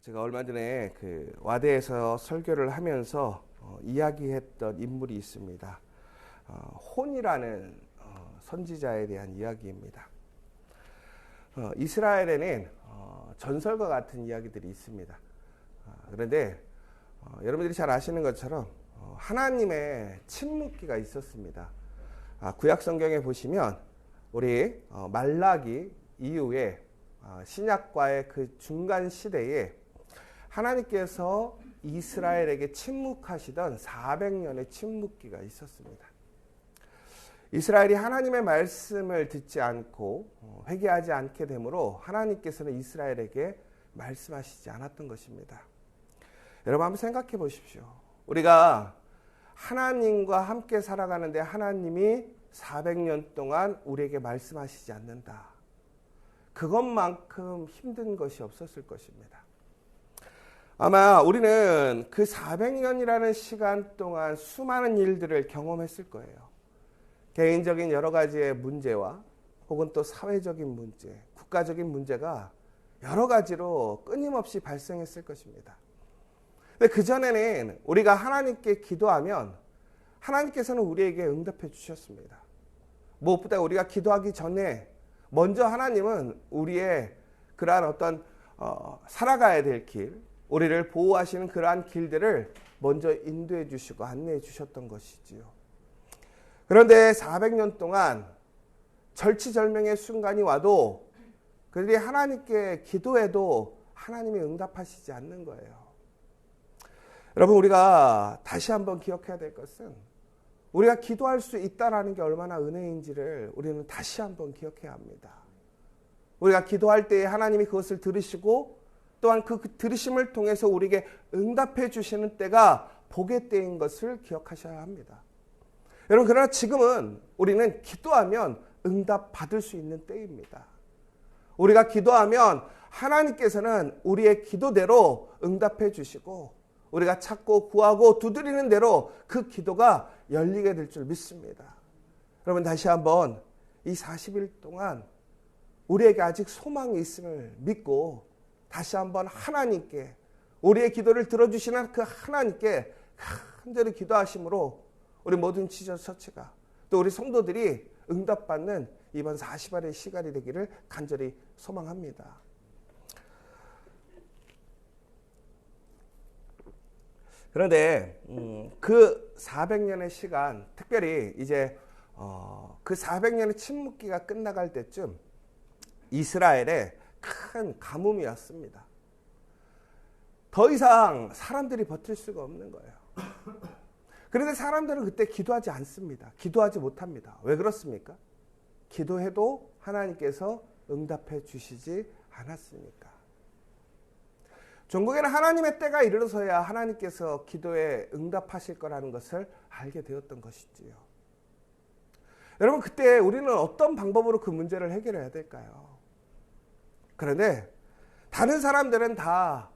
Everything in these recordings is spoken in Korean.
제가 얼마 전에 그 와대에서 설교를 하면서 이야기했던 인물이 있습니다. 혼이라는 선지자에 대한 이야기입니다. 이스라엘에는 전설과 같은 이야기들이 있습니다. 그런데 여러분들이 잘 아시는 것처럼 하나님의 침묵기가 있었습니다. 구약 성경에 보시면 우리 말라기 이후에 신약과의 그 중간 시대에 하나님께서 이스라엘에게 침묵하시던 400년의 침묵기가 있었습니다. 이스라엘이 하나님의 말씀을 듣지 않고 회개하지 않게 되므로 하나님께서는 이스라엘에게 말씀하시지 않았던 것입니다. 여러분 한번 생각해 보십시오. 우리가 하나님과 함께 살아가는데 하나님이 400년 동안 우리에게 말씀하시지 않는다. 그것만큼 힘든 것이 없었을 것입니다. 아마 우리는 그 400년이라는 시간 동안 수많은 일들을 경험했을 거예요. 개인적인 여러 가지의 문제와 혹은 또 사회적인 문제, 국가적인 문제가 여러 가지로 끊임없이 발생했을 것입니다. 근데 그전에는 우리가 하나님께 기도하면 하나님께서는 우리에게 응답해 주셨습니다. 무엇보다 우리가 기도하기 전에 먼저 하나님은 우리의 그러한 어떤 살아가야 될 길, 우리를 보호하시는 그러한 길들을 먼저 인도해 주시고 안내해 주셨던 것이지요. 그런데 400년 동안 절치절명의 순간이 와도 그들이 하나님께 기도해도 하나님이 응답하시지 않는 거예요. 여러분 우리가 다시 한번 기억해야 될 것은 우리가 기도할 수 있다는 게 얼마나 은혜인지를 우리는 다시 한번 기억해야 합니다. 우리가 기도할 때에 하나님이 그것을 들으시고 또한 그 들으심을 통해서 우리에게 응답해 주시는 때가 복의 때인 것을 기억하셔야 합니다. 여러분 그러나 지금은 우리는 기도하면 응답 받을 수 있는 때입니다. 우리가 기도하면 하나님께서는 우리의 기도대로 응답해 주시고 우리가 찾고 구하고 두드리는 대로 그 기도가 열리게 될 줄 믿습니다. 여러분 다시 한번 이 40일 동안 우리에게 아직 소망이 있음을 믿고 다시 한번 하나님께 우리의 기도를 들어주시는 그 하나님께 간절히 기도하심으로 우리 모든 지저처치가 또 우리 성도들이 응답받는 이번 40일의 시간이 되기를 간절히 소망합니다. 그런데 그 400년의 시간, 특별히 이제 그 400년의 침묵기가 끝나갈 때쯤 이스라엘에 큰 가뭄이 왔습니다. 더 이상 사람들이 버틸 수가 없는 거예요. 그런데 사람들은 그때 기도하지 않습니다. 기도하지 못합니다. 왜 그렇습니까? 기도해도 하나님께서 응답해 주시지 않았으니까. 종국에는 하나님의 때가 이르러서야 하나님께서 기도에 응답하실 거라는 것을 알게 되었던 것이지요. 여러분 그때 우리는 어떤 방법으로 그 문제를 해결해야 될까요? 그런데 다른 사람들은 다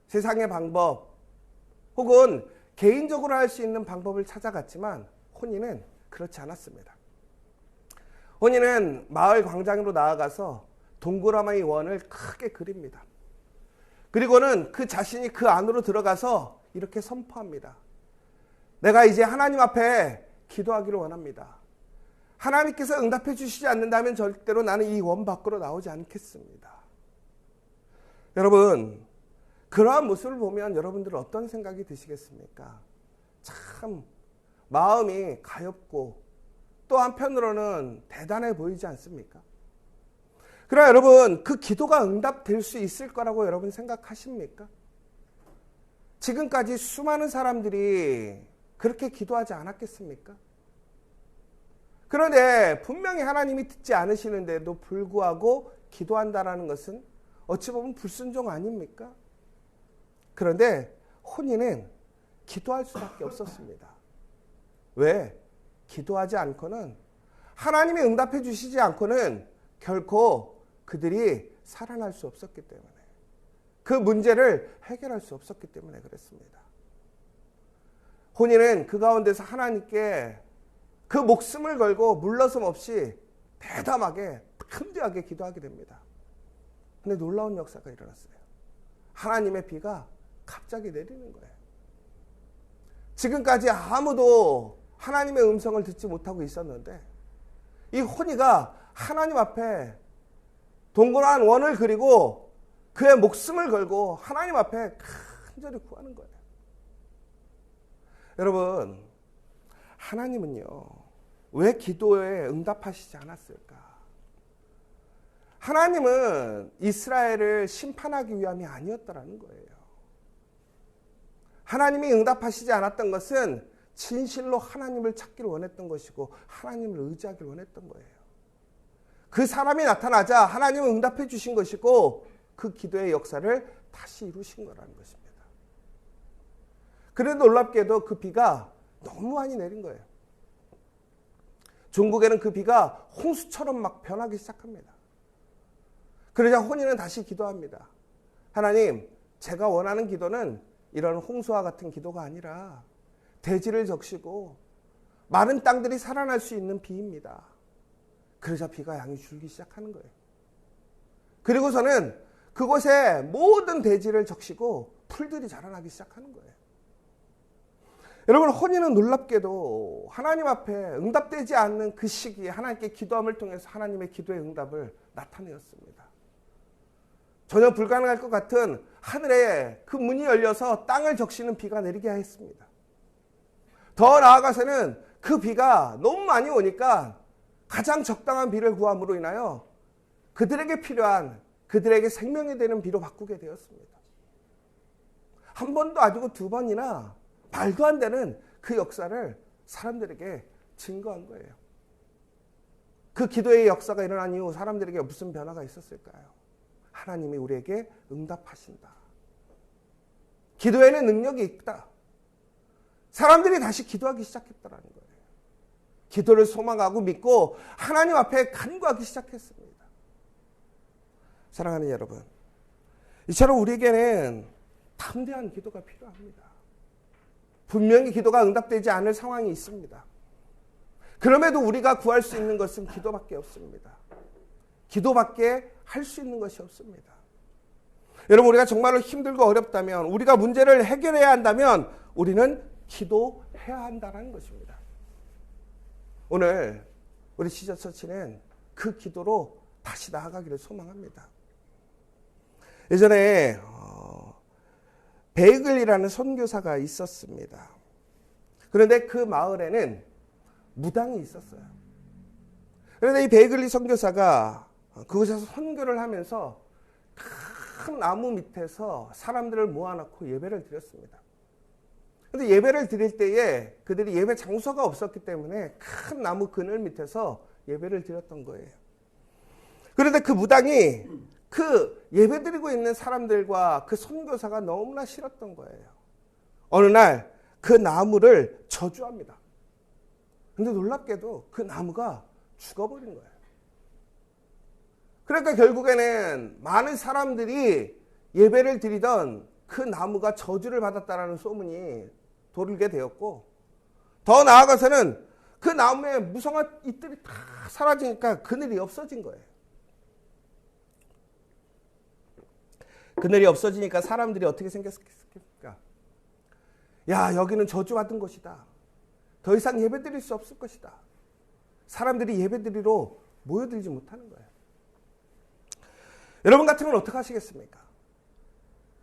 세상의 방법 혹은 개인적으로 할 수 있는 방법을 찾아갔지만 혼인은 그렇지 않았습니다. 혼인은 마을 광장으로 나아가서 동그라미 원을 크게 그립니다. 그리고는 그 자신이 그 안으로 들어가서 이렇게 선포합니다. 내가 이제 하나님 앞에 기도하기를 원합니다. 하나님께서 응답해 주시지 않는다면 절대로 나는 이 원 밖으로 나오지 않겠습니다. 여러분 그러한 모습을 보면 여러분들은 어떤 생각이 드시겠습니까? 참 마음이 가엽고 또 한편으로는 대단해 보이지 않습니까? 그러나 여러분 그 기도가 응답될 수 있을 거라고 여러분 생각하십니까? 지금까지 수많은 사람들이 그렇게 기도하지 않았겠습니까? 그런데 분명히 하나님이 듣지 않으시는데도 불구하고 기도한다라는 것은 어찌 보면 불순종 아닙니까? 그런데 혼인은 기도할 수밖에 없었습니다. 왜? 기도하지 않고는 하나님이 응답해 주시지 않고는 결코 그들이 살아날 수 없었기 때문에 그 문제를 해결할 수 없었기 때문에 그랬습니다. 혼인은 그 가운데서 하나님께 그 목숨을 걸고 물러섬 없이 대담하게 담대하게 기도하게 됩니다. 근데 놀라운 역사가 일어났어요. 하나님의 비가 갑자기 내리는 거예요. 지금까지 아무도 하나님의 음성을 듣지 못하고 있었는데 이 호니가 하나님 앞에 동그란 원을 그리고 그의 목숨을 걸고 하나님 앞에 간절히 구하는 거예요. 여러분, 하나님은요, 왜 기도에 응답하시지 않았을까? 하나님은 이스라엘을 심판하기 위함이 아니었다라는 거예요. 하나님이 응답하시지 않았던 것은 진실로 하나님을 찾기를 원했던 것이고 하나님을 의지하기를 원했던 거예요. 그 사람이 나타나자 하나님은 응답해 주신 것이고 그 기도의 역사를 다시 이루신 거라는 것입니다. 그래도 놀랍게도 그 비가 너무 많이 내린 거예요. 중국에는 그 비가 홍수처럼 막 변하기 시작합니다. 그러자 호니는 다시 기도합니다. 하나님, 제가 원하는 기도는 이런 홍수와 같은 기도가 아니라 대지를 적시고 마른 땅들이 살아날 수 있는 비입니다. 그러자 비가 양이 줄기 시작하는 거예요. 그리고서는 그곳에 모든 대지를 적시고 풀들이 자라나기 시작하는 거예요. 여러분, 호니는 놀랍게도 하나님 앞에 응답되지 않는 그 시기에 하나님께 기도함을 통해서 하나님의 기도의 응답을 나타내었습니다. 전혀 불가능할 것 같은 하늘에 그 문이 열려서 땅을 적시는 비가 내리게 했습니다. 더 나아가서는 그 비가 너무 많이 오니까 가장 적당한 비를 구함으로 인하여 그들에게 필요한, 그들에게 생명이 되는 비로 바꾸게 되었습니다. 한 번도 아니고 두 번이나 말도 안 되는 그 역사를 사람들에게 증거한 거예요. 그 기도의 역사가 일어난 이후 사람들에게 무슨 변화가 있었을까요? 하나님이 우리에게 응답하신다. 기도에는 능력이 있다. 사람들이 다시 기도하기 시작했다는 거예요. 기도를 소망하고 믿고 하나님 앞에 간구하기 시작했습니다. 사랑하는 여러분, 이처럼 우리에게는 담대한 기도가 필요합니다. 분명히 기도가 응답되지 않을 상황이 있습니다. 그럼에도 우리가 구할 수 있는 것은 기도밖에 없습니다. 기도밖에 할 수 있는 것이 없습니다. 여러분, 우리가 정말로 힘들고 어렵다면, 우리가 문제를 해결해야 한다면 우리는 기도해야 한다는 것입니다. 오늘 우리 지저처치는 그 기도로 다시 나아가기를 소망합니다. 예전에 베이글이라는 선교사가 있었습니다. 그런데 그 마을에는 무당이 있었어요. 그런데 이 베이글리 선교사가 그곳에서 선교를 하면서 큰 나무 밑에서 사람들을 모아놓고 예배를 드렸습니다. 그런데 예배를 드릴 때에 그들이 예배 장소가 없었기 때문에 큰 나무 그늘 밑에서 예배를 드렸던 거예요. 그런데 그 무당이 그 예배 드리고 있는 사람들과 그 선교사가 너무나 싫었던 거예요. 어느 날 그 나무를 저주합니다. 그런데 놀랍게도 그 나무가 죽어버린 거예요. 그러니까 결국에는 많은 사람들이 예배를 드리던 그 나무가 저주를 받았다라는 소문이 돌게 되었고, 더 나아가서는 그 나무에 무성한 잎들이 다 사라지니까 그늘이 없어진 거예요. 그늘이 없어지니까 사람들이 어떻게 생겼습니까? 야, 여기는 저주받은 곳이다. 더 이상 예배 드릴 수 없을 것이다. 사람들이 예배 드리러 모여들지 못하는 거예요. 여러분 같으면 어떻게 하시겠습니까?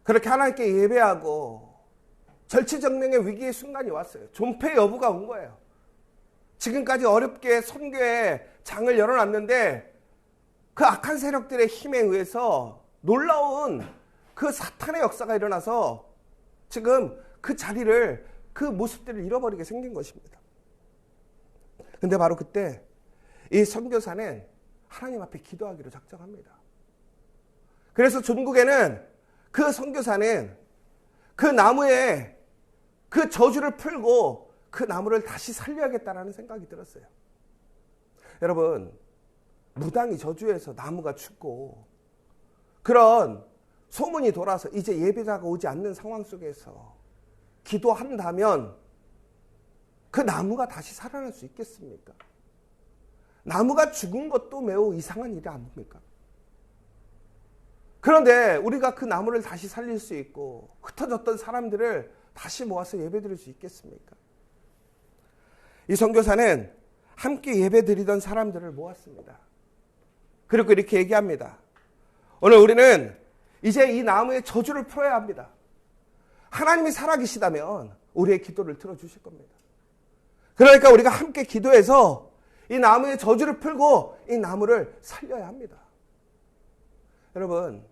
그렇게 하나님께 예배하고 절체절명의 위기의 순간이 왔어요. 존폐 여부가 온 거예요. 지금까지 어렵게 선교의 장을 열어놨는데 그 악한 세력들의 힘에 의해서 놀라운 그 사탄의 역사가 일어나서 지금 그 자리를, 그 모습들을 잃어버리게 생긴 것입니다. 근데 바로 그때 이 선교사는 하나님 앞에 기도하기로 작정합니다. 그래서 중국에는 그 선교사는 그 나무에 그 저주를 풀고 그 나무를 다시 살려야겠다라는 생각이 들었어요. 여러분, 무당이 저주해서 나무가 죽고 그런 소문이 돌아서 이제 예배자가 오지 않는 상황 속에서 기도한다면 그 나무가 다시 살아날 수 있겠습니까? 나무가 죽은 것도 매우 이상한 일이 아닙니까? 그런데 우리가 그 나무를 다시 살릴 수 있고 흩어졌던 사람들을 다시 모아서 예배드릴 수 있겠습니까? 이 선교사는 함께 예배드리던 사람들을 모았습니다. 그리고 이렇게 얘기합니다. 오늘 우리는 이제 이 나무의 저주를 풀어야 합니다. 하나님이 살아계시다면 우리의 기도를 들어주실 겁니다. 그러니까 우리가 함께 기도해서 이 나무의 저주를 풀고 이 나무를 살려야 합니다. 여러분,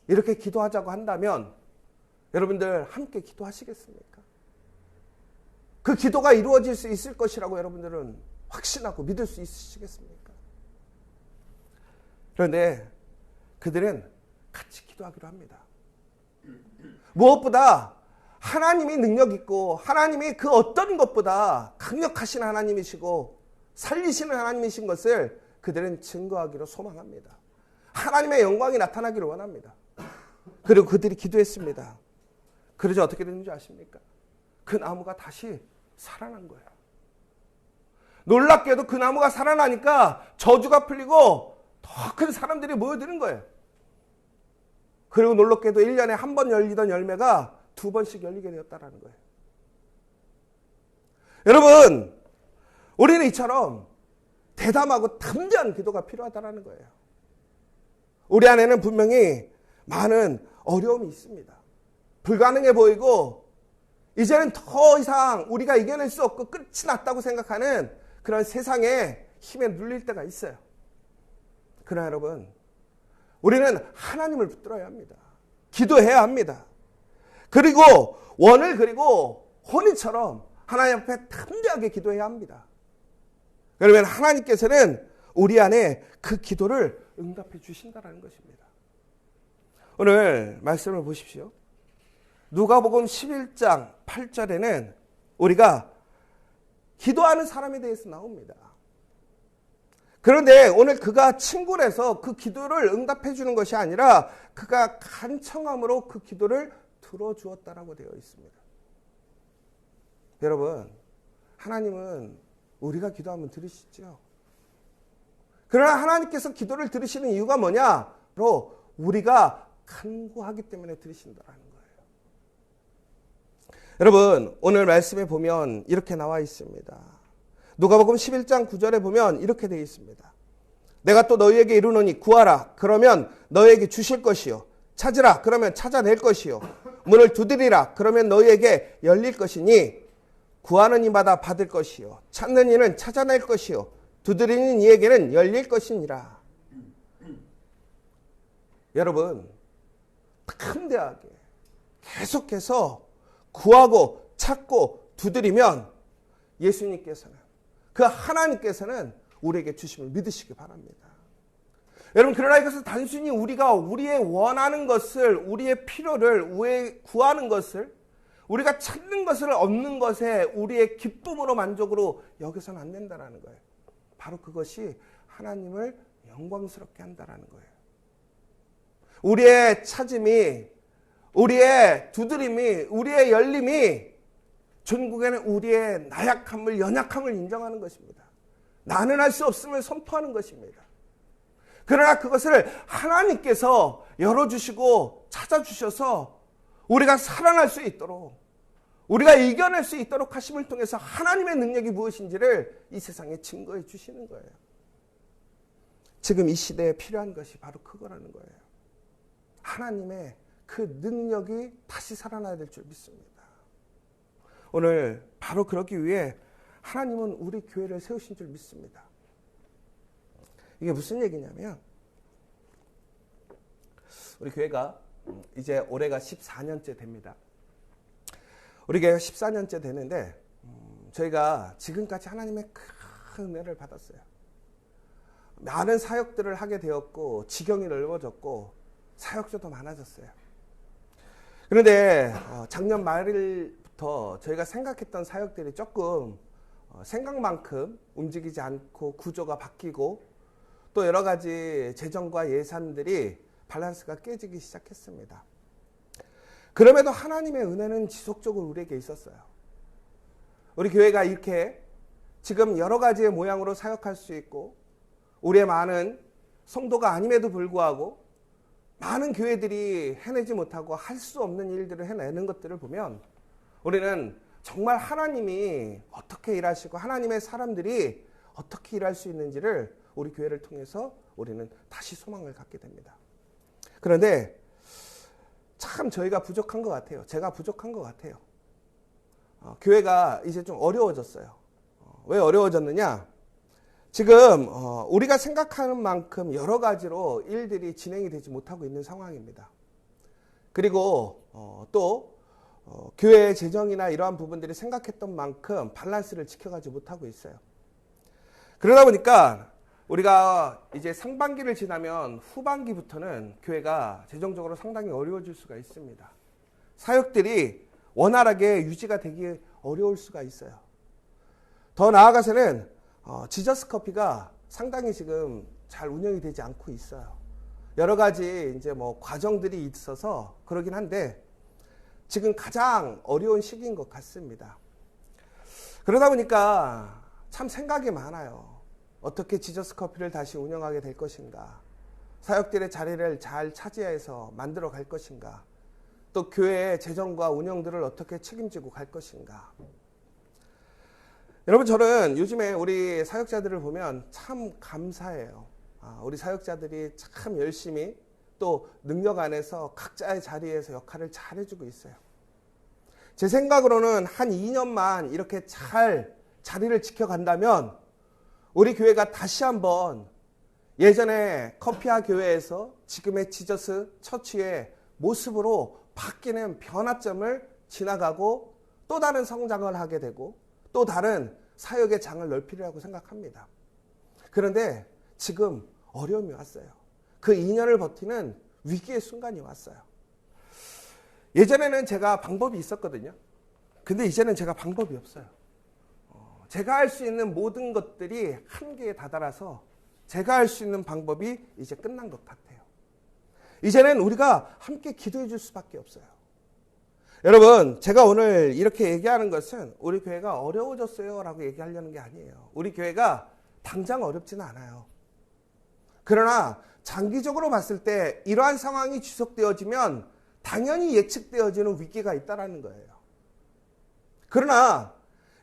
이렇게 기도하자고 한다면 여러분들 함께 기도하시겠습니까? 그 기도가 이루어질 수 있을 것이라고 여러분들은 확신하고 믿을 수 있으시겠습니까? 그런데 그들은 같이 기도하기로 합니다. 무엇보다 하나님이 능력 있고 하나님이 그 어떤 것보다 강력하신 하나님이시고 살리시는 하나님이신 것을 그들은 증거하기로 소망합니다. 하나님의 영광이 나타나기를 원합니다. 그리고 그들이 기도했습니다. 그러자 어떻게 되는지 아십니까? 그 나무가 다시 살아난 거예요. 놀랍게도 그 나무가 살아나니까 저주가 풀리고 더 큰 사람들이 모여드는 거예요. 그리고 놀랍게도 1년에 한 번 열리던 열매가 2번씩 열리게 되었다는 거예요. 여러분, 우리는 이처럼 대담하고 담대한 기도가 필요하다는 거예요. 우리 안에는 분명히 많은 어려움이 있습니다. 불가능해 보이고 이제는 더 이상 우리가 이겨낼 수 없고 끝이 났다고 생각하는 그런 세상의 힘에 눌릴 때가 있어요. 그러나 여러분, 우리는 하나님을 붙들어야 합니다. 기도해야 합니다. 그리고 원을 그리고 혼인처럼 하나님 앞에 담대하게 기도해야 합니다. 그러면 하나님께서는 우리 안에 그 기도를 응답해 주신다는 것입니다. 오늘 말씀을 보십시오. 누가복음 11장 8절에는 우리가 기도하는 사람에 대해서 나옵니다. 그런데 오늘 그가 친구라서 그 기도를 응답해 주는 것이 아니라 그가 간청함으로 그 기도를 들어주었다라고 되어 있습니다. 여러분, 하나님은 우리가 기도하면 들으시죠. 그러나 하나님께서 기도를 들으시는 이유가 뭐냐? 바로 우리가 간구하기 때문에 들으신다는 거예요. 여러분, 오늘 말씀에 보면 이렇게 나와 있습니다. 누가복음 11장 9절에 보면 이렇게 되어 있습니다. 내가 또 너희에게 이르노니 구하라 그러면 너희에게 주실 것이요 찾으라 그러면 찾아낼 것이요 문을 두드리라 그러면 너희에게 열릴 것이니 구하는 이마다 받을 것이요 찾는 이는 찾아낼 것이요 두드리는 이에게는 열릴 것이니라. 여러분, 담대하게 계속해서 구하고 찾고 두드리면 예수님께서는 그 하나님께서는 우리에게 주심을 믿으시기 바랍니다. 여러분, 그러나 이것은 단순히 우리가 우리의 원하는 것을, 우리의 필요를 구하는 것을, 우리가 찾는 것을 얻는 것에 우리의 기쁨으로 만족으로 여겨서는 안 된다는 거예요. 바로 그것이 하나님을 영광스럽게 한다는 거예요. 우리의 찾음이, 우리의 두드림이, 우리의 열림이 전국에는 우리의 나약함을, 연약함을 인정하는 것입니다. 나는 할 수 없음을 선포하는 것입니다. 그러나 그것을 하나님께서 열어주시고 찾아주셔서 우리가 살아날 수 있도록, 우리가 이겨낼 수 있도록 하심을 통해서 하나님의 능력이 무엇인지를 이 세상에 증거해 주시는 거예요. 지금 이 시대에 필요한 것이 바로 그거라는 거예요. 하나님의 그 능력이 다시 살아나야 될 줄 믿습니다. 오늘 바로 그러기 위해 하나님은 우리 교회를 세우신 줄 믿습니다. 이게 무슨 얘기냐면 우리 교회가 이제 올해가 14년째 됩니다. 우리 교회가 14년째 되는데 저희가 지금까지 하나님의 큰 은혜를 받았어요. 많은 사역들을 하게 되었고 지경이 넓어졌고 사역자도 많아졌어요. 그런데 작년 말부터 저희가 생각했던 사역들이 조금 생각만큼 움직이지 않고 구조가 바뀌고 또 여러 가지 재정과 예산들이 밸런스가 깨지기 시작했습니다. 그럼에도 하나님의 은혜는 지속적으로 우리에게 있었어요. 우리 교회가 이렇게 지금 여러 가지의 모양으로 사역할 수 있고 우리의 많은 성도가 아님에도 불구하고 많은 교회들이 해내지 못하고 할 수 없는 일들을 해내는 것들을 보면 우리는 정말 하나님이 어떻게 일하시고 하나님의 사람들이 어떻게 일할 수 있는지를 우리 교회를 통해서 우리는 다시 소망을 갖게 됩니다. 그런데 참 저희가 부족한 것 같아요. 제가 부족한 것 같아요. 교회가 이제 좀 어려워졌어요. 왜 어려워졌느냐? 지금 우리가 생각하는 만큼 여러 가지로 일들이 진행이 되지 못하고 있는 상황입니다. 그리고 또 교회의 재정이나 이러한 부분들이 생각했던 만큼 밸런스를 지켜가지 못하고 있어요. 그러다 보니까 우리가 이제 상반기를 지나면 후반기부터는 교회가 재정적으로 상당히 어려워질 수가 있습니다. 사역들이 원활하게 유지가 되기 어려울 수가 있어요. 더 나아가서는 지저스 커피가 상당히 지금 잘 운영이 되지 않고 있어요. 여러 가지 이제 뭐 과정들이 있어서 그러긴 한데 지금 가장 어려운 시기인 것 같습니다. 그러다 보니까 참 생각이 많아요. 어떻게 지저스 커피를 다시 운영하게 될 것인가? 사역들의 자리를 잘 차지해서 만들어 갈 것인가? 또 교회의 재정과 운영들을 어떻게 책임지고 갈 것인가? 여러분, 저는 요즘에 우리 사역자들을 보면 참 감사해요. 우리 사역자들이 참 열심히 또 능력 안에서 각자의 자리에서 역할을 잘 해주고 있어요. 제 생각으로는 한 2년만 이렇게 잘 자리를 지켜간다면 우리 교회가 다시 한번 예전에 커피아 교회에서 지금의 지저스 처치의 모습으로 바뀌는 변화점을 지나가고 또 다른 성장을 하게 되고 또 다른 사역의 장을 넓히리라고 생각합니다. 그런데 지금 어려움이 왔어요. 그 2년을 버티는 위기의 순간이 왔어요. 예전에는 제가 방법이 있었거든요. 근데 이제는 제가 방법이 없어요. 제가 할 수 있는 모든 것들이 한계에 다다라서 제가 할 수 있는 방법이 이제 끝난 것 같아요. 이제는 우리가 함께 기도해 줄 수밖에 없어요. 여러분, 제가 오늘 이렇게 얘기하는 것은 우리 교회가 어려워졌어요 라고 얘기하려는 게 아니에요. 우리 교회가 당장 어렵지는 않아요. 그러나 장기적으로 봤을 때 이러한 상황이 지속되어지면 당연히 예측되어지는 위기가 있다는 거예요. 그러나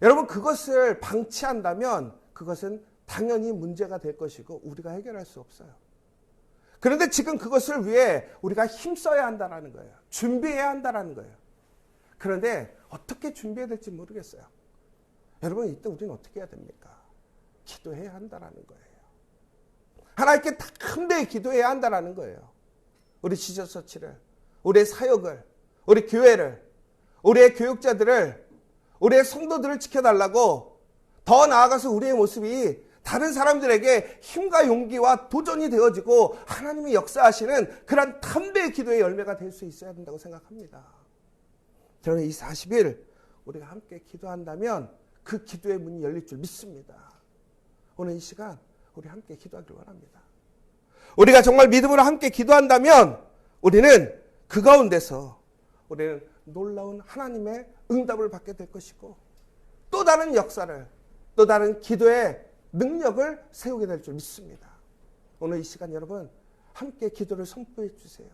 여러분, 그것을 방치한다면 그것은 당연히 문제가 될 것이고 우리가 해결할 수 없어요. 그런데 지금 그것을 위해 우리가 힘써야 한다는 거예요. 준비해야 한다는 거예요. 그런데 어떻게 준비해야 될지 모르겠어요. 여러분, 이때 우리는 어떻게 해야 됩니까? 기도해야 한다는 거예요. 하나님께 담대히 기도해야 한다는 거예요. 우리 지저처치를, 우리의 사역을, 우리 교회를, 우리의 교육자들을, 우리의 성도들을 지켜달라고, 더 나아가서 우리의 모습이 다른 사람들에게 힘과 용기와 도전이 되어지고 하나님이 역사하시는 그런 담대의 기도의 열매가 될 수 있어야 된다고 생각합니다. 저는 이 40일 우리가 함께 기도한다면 그 기도의 문이 열릴 줄 믿습니다. 오늘 이 시간 우리 함께 기도하길 원합니다. 우리가 정말 믿음으로 함께 기도한다면 우리는 그 가운데서 우리는 놀라운 하나님의 응답을 받게 될 것이고 또 다른 역사를, 또 다른 기도의 능력을 세우게 될 줄 믿습니다. 오늘 이 시간 여러분 함께 기도를 선포해 주세요.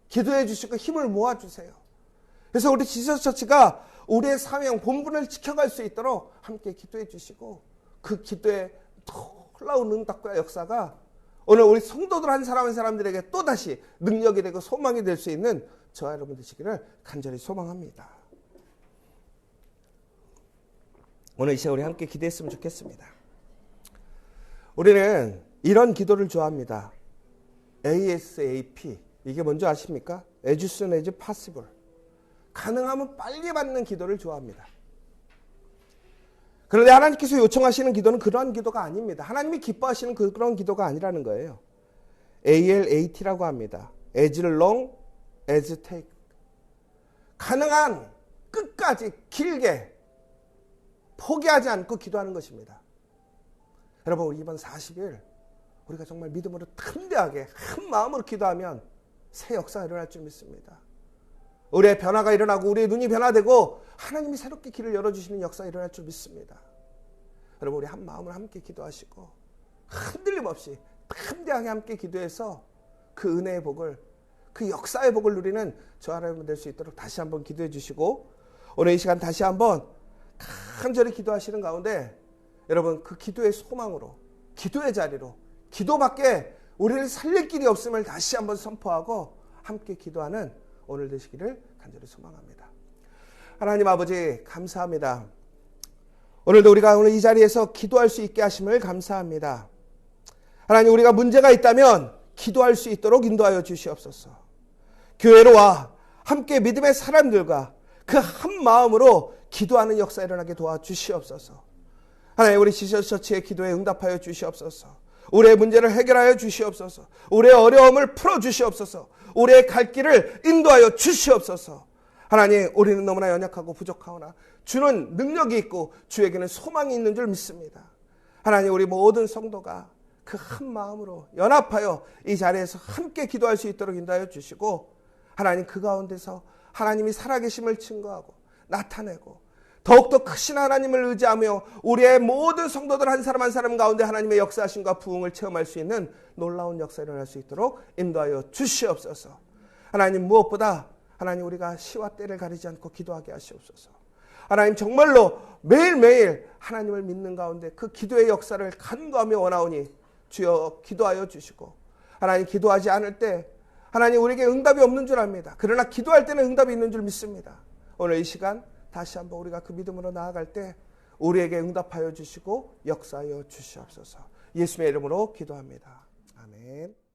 기도해 주시고 힘을 모아주세요. 그래서 우리 지저처치가 우리의 사명 본분을 지켜갈 수 있도록 함께 기도해 주시고 그 기도의 놀라운 응답과 역사가 오늘 우리 성도들 한 사람 한 사람들에게 또다시 능력이 되고 소망이 될 수 있는 저와 여러분 되시기를 간절히 소망합니다. 오늘 이 시간 우리 함께 기도했으면 좋겠습니다. 우리는 이런 기도를 좋아합니다. ASAP. 이게 뭔지 아십니까? As soon as possible. 가능하면 빨리 받는 기도를 좋아합니다. 그런데 하나님께서 요청하시는 기도는 그러한 기도가 아닙니다. 하나님이 기뻐하시는 그런 기도가 아니라는 거예요. ALAT라고 합니다. As long as take. 가능한 끝까지 길게 포기하지 않고 기도하는 것입니다. 여러분, 우리 이번 40일 우리가 정말 믿음으로 담대하게 한 마음으로 기도하면 새 역사가 일어날 줄 믿습니다. 우리의 변화가 일어나고 우리의 눈이 변화되고 하나님이 새롭게 길을 열어주시는 역사가 일어날 줄 믿습니다. 여러분, 우리 한 마음으로 함께 기도하시고 흔들림 없이 담대하게 함께 기도해서 그 은혜의 복을 그 역사의 복을 누리는 저와 여러분 될 수 있도록 다시 한번 기도해 주시고, 오늘 이 시간 다시 한번 간절히 기도하시는 가운데 여러분 그 기도의 소망으로, 기도의 자리로, 기도밖에 우리를 살릴 길이 없음을 다시 한번 선포하고 함께 기도하는 오늘 되시기를 간절히 소망합니다. 하나님 아버지 감사합니다. 오늘도 우리가 오늘 이 자리에서 기도할 수 있게 하심을 감사합니다. 하나님, 우리가 문제가 있다면 기도할 수 있도록 인도하여 주시옵소서. 교회로 와 함께 믿음의 사람들과 그 한 마음으로 기도하는 역사 일어나게 도와주시옵소서. 하나님, 우리 지저스처치의 기도에 응답하여 주시옵소서. 우리의 문제를 해결하여 주시옵소서. 우리의 어려움을 풀어주시옵소서. 우리의 갈 길을 인도하여 주시옵소서. 하나님, 우리는 너무나 연약하고 부족하오나 주는 능력이 있고 주에게는 소망이 있는 줄 믿습니다. 하나님, 우리 모든 성도가 그 한 마음으로 연합하여 이 자리에서 함께 기도할 수 있도록 인도하여 주시고, 하나님 그 가운데서 하나님이 살아계심을 증거하고 나타내고 더욱더 크신 하나님을 의지하며 우리의 모든 성도들 한 사람 한 사람 가운데 하나님의 역사하심과 부흥을 체험할 수 있는 놀라운 역사 일어날 수 있도록 인도하여 주시옵소서. 하나님, 무엇보다 하나님 우리가 시와 때를 가리지 않고 기도하게 하시옵소서. 하나님, 정말로 매일매일 하나님을 믿는 가운데 그 기도의 역사를 간구하며 원하오니 주여 기도하여 주시고, 하나님 기도하지 않을 때 하나님 우리에게 응답이 없는 줄 압니다. 그러나 기도할 때는 응답이 있는 줄 믿습니다. 오늘 이 시간 다시 한번 우리가 그 믿음으로 나아갈 때 우리에게 응답하여 주시고 역사하여 주시옵소서. 예수님의 이름으로 기도합니다. 아멘.